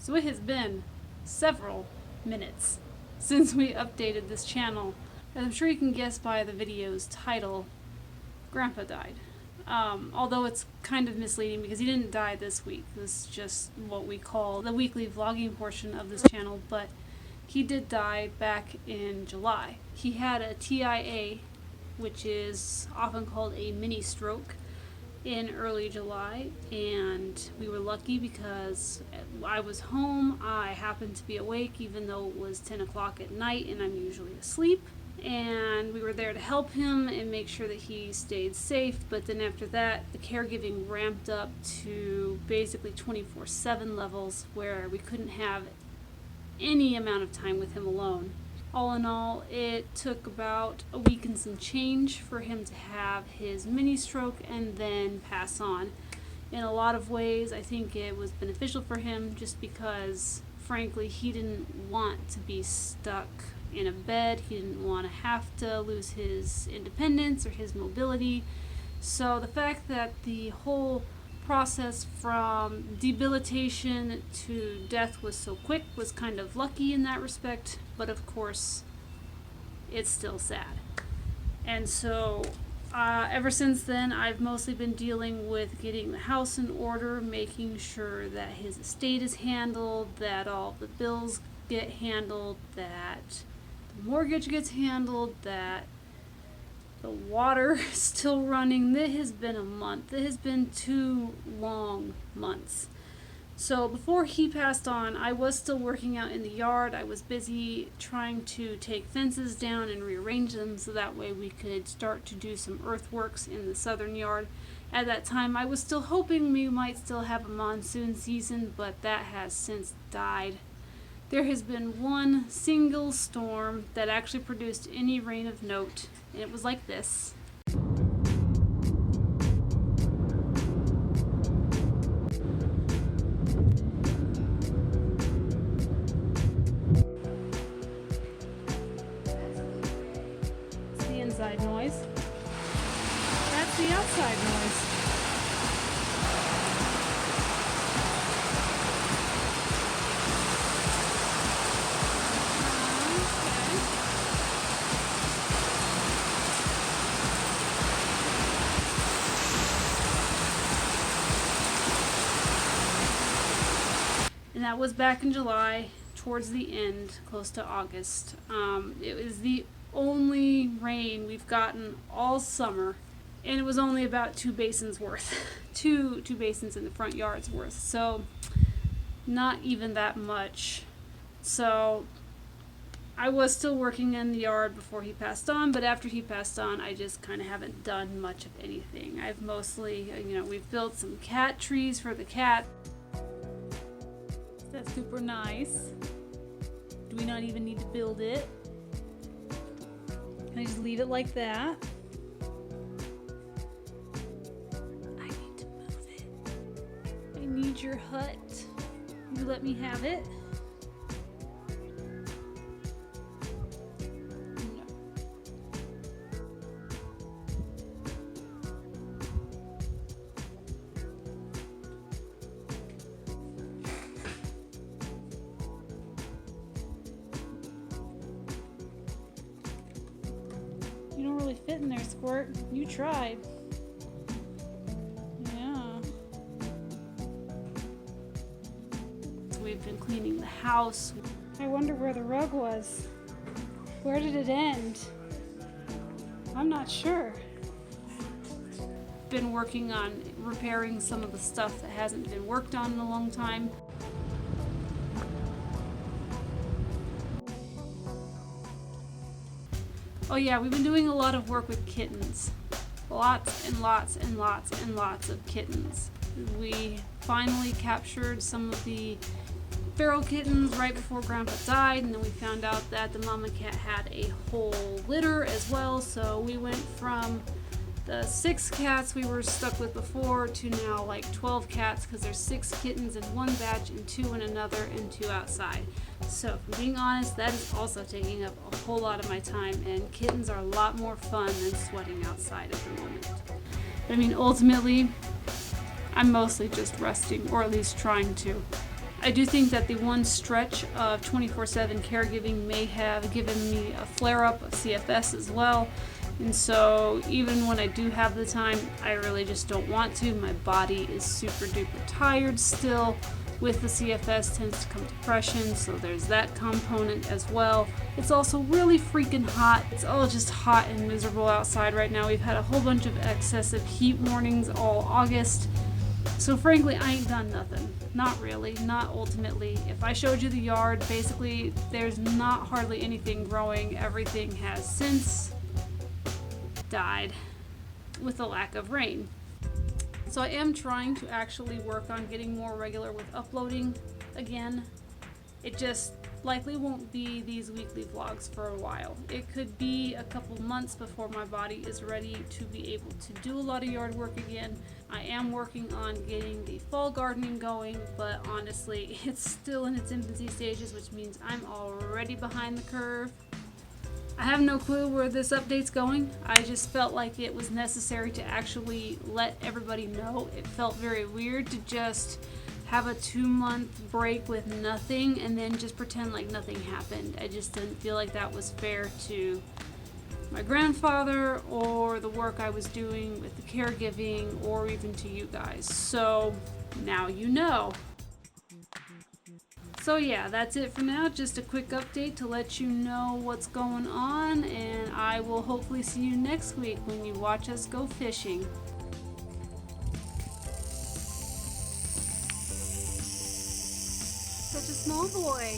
So it has been several minutes since we updated this channel. As I'm sure you can guess by the video's title, Grandpa died. Although it's kind of misleading because he didn't die this week. This is just what we call the weekly vlogging portion of this channel, but he did die back in July. He had a TIA, which is often called a Ministroke, in early July, and we were lucky because I was home. I happened to be awake even though it was 10 o'clock at night and I'm usually asleep, and we were there to help him and make sure that he stayed safe. But then after that, the caregiving ramped up to basically 24/7 levels where we couldn't have any amount of time with him alone. All in all, it took about a week and some change for him to have his mini stroke and then pass on. In a lot of ways, I think it was beneficial for him just because, frankly, he didn't want to be stuck in a bed. He didn't want to have to lose his independence or his mobility. So the fact that the whole process from debilitation to death was so quick was kind of lucky in that respect, but of course it's still sad. And so ever since then, I've mostly been dealing with getting the house in order, making sure that his estate is handled, that all the bills get handled, that the mortgage gets handled, that the water is still running. It has been a month. It has been 2 long months. So before he passed on, I was still working out in the yard. I was busy trying to take fences down and rearrange them so that way we could start to do some earthworks in the southern yard. At that time, I was still hoping we might still have a monsoon season, but that has since died. There has been one single storm that actually produced any rain of note, and it was like this. It's the inside noise. That's the outside noise. And that was back in July, towards the end, close to August. It was the only rain we've gotten all summer, and it was only about 2 basins worth. two basins in the front yard's worth, so not even that much. So I was still working in the yard before he passed on, but after he passed on, I just kind of haven't done much of anything. I've mostly, we've built some cat trees for the cat. That's super nice. Do we not even need to build it? Can I just leave it like that? I need to move it. I need your hut. You let me have it? You don't really fit in there, Squirt. You tried. Yeah. We've been cleaning the house. I wonder where the rug was. Where did it end? I'm not sure. Been working on repairing some of the stuff that hasn't been worked on in a long time. Oh yeah, we've been doing a lot of work with kittens. Lots and lots and lots and lots of kittens. We finally captured some of the feral kittens right before Grandpa died, and then we found out that the mama cat had a whole litter as well, so we went from the 6 cats we were stuck with before to now like 12 cats, because there's 6 kittens in one batch and 2 in another and 2 outside. So if I'm being honest, that is also taking up a whole lot of my time, and kittens are a lot more fun than sweating outside at the moment. But I mean, ultimately, I'm mostly just resting, or at least trying to. I do think that the one stretch of 24/7 caregiving may have given me a flare-up of CFS as well. And so even when I do have the time, I really just don't want to. My body is super duper tired still. With the CFS tends to come depression, so there's that component as well. It's also really freaking hot. It's all just hot and miserable outside right now. We've had a whole bunch of excessive heat warnings all August. So frankly, I ain't done nothing. Not really, not ultimately. If I showed you the yard, basically there's not hardly anything growing. Everything has since died with the lack of rain. So I am trying to actually work on getting more regular with uploading again. It just likely won't be these weekly vlogs for a while. It could be a couple months before my body is ready to be able to do a lot of yard work again. I am working on getting the fall gardening going, but honestly, it's still in its infancy stages, which means I'm already behind the curve. I have no clue where this update's going. I just felt like it was necessary to actually let everybody know. It felt very weird to just have a 2-month break with nothing and then just pretend like nothing happened. I just didn't feel like that was fair to my grandfather or the work I was doing with the caregiving or even to you guys. So now you know. So yeah, that's it for now. Just a quick update to let you know what's going on, and I will hopefully see you next week when you watch us go fishing. Such a small boy.